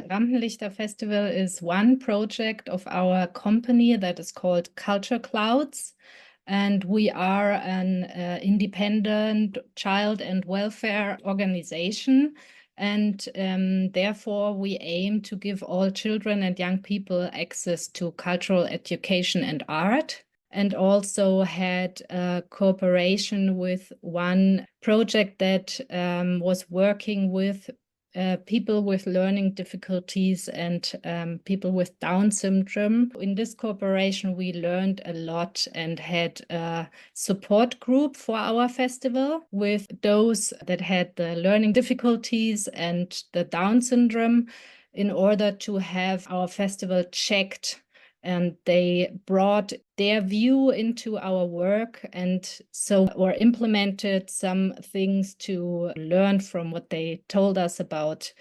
Rampenlichter Festival is one project of our company that is called Culture Clouds. And we are an independent child and welfare organization. And therefore, we aim to give all children and young people access to cultural education and art. And also had a cooperation with one project that was working with people with learning difficulties and people with Down syndrome. In this cooperation, we learned a lot and had a support group for our festival with those that had the learning difficulties and the Down syndrome in order to have our festival checked. And they brought their view into our work and or implemented some things to learn from what they told us about.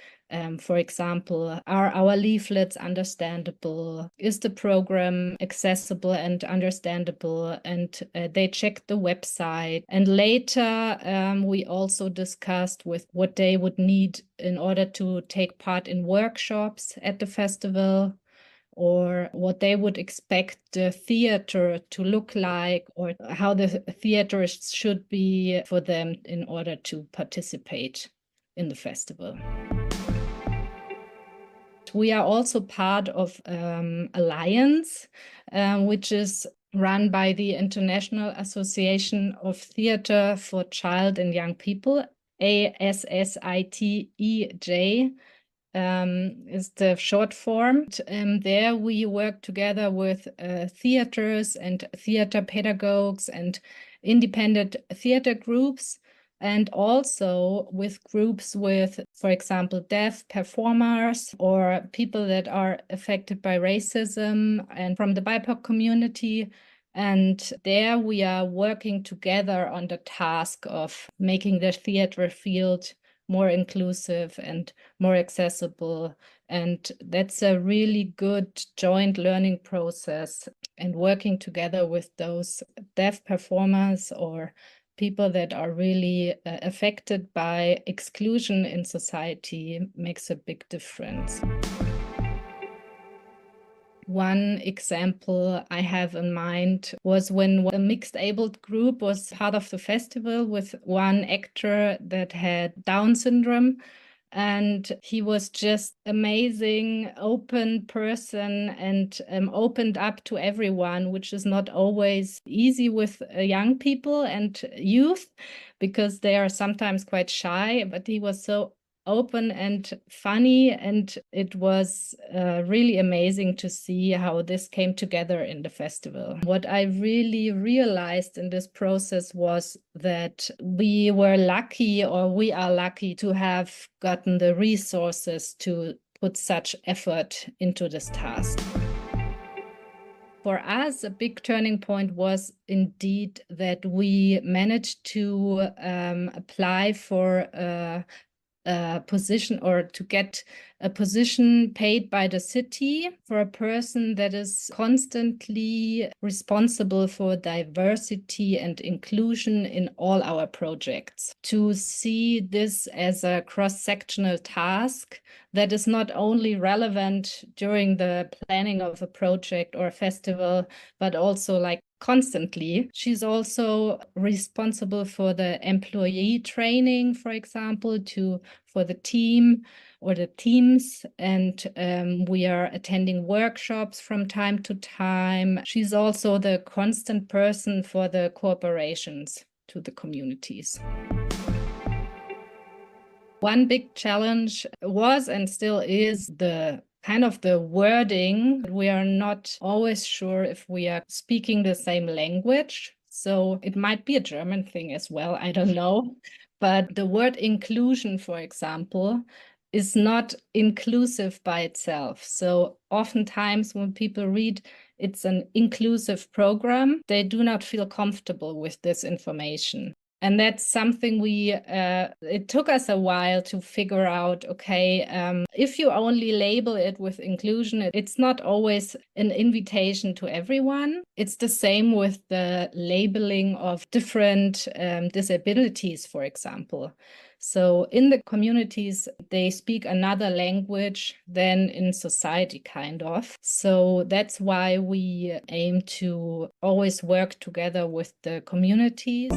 For example, are our leaflets understandable? Is the program accessible and understandable? And they checked the website. And later, we also discussed with what they would need in order to take part in workshops at the festival, or what they would expect the theater to look like, or how the theater should be for them in order to participate in the festival. We are also part of Alliance, which is run by the International Association of Theatre for Child and Young People, ASSITEJ. Is the short form. There we work together with theaters and theater pedagogues and independent theater groups, and also with groups with, for example, deaf performers or people that are affected by racism and from the BIPOC community. And there we are working together on the task of making the theater field more inclusive and more accessible. And that's a really good joint learning process, and working together with those deaf performers or people that are really affected by exclusion in society makes a big difference. One example I have in mind was when a mixed-abled group was part of the festival with one actor that had Down syndrome. And he was just amazing, open person and opened up to everyone, which is not always easy with young people and youth, because they are sometimes quite shy, but he was so open and funny, and it was really amazing to see how this came together in the festival. What I really realized in this process was that we were lucky, or we are lucky, to have gotten the resources to put such effort into this task. For us, a big turning point was indeed that we managed to apply for a position, or to get a position paid by the city for a person that is constantly responsible for diversity and inclusion in all our projects. To see this as a cross-sectional task that is not only relevant during the planning of a project or a festival, but also like constantly. She's also responsible for the employee training, for example, for the team or the teams, and we are attending workshops from time to time. She's also the constant person for the cooperations to the communities. One big challenge was and still is the kind of the wording. We are not always sure if we are speaking the same language. So it might be a German thing as well, I don't know. But the word inclusion, for example, is not inclusive by itself. So oftentimes when people read it's an inclusive program, they do not feel comfortable with this information. And that's something it took us a while to figure out, okay, if you only label it with inclusion, it's not always an invitation to everyone. It's the same with the labeling of different disabilities, for example. So in the communities, they speak another language than in society, kind of. So that's why we aim to always work together with the communities.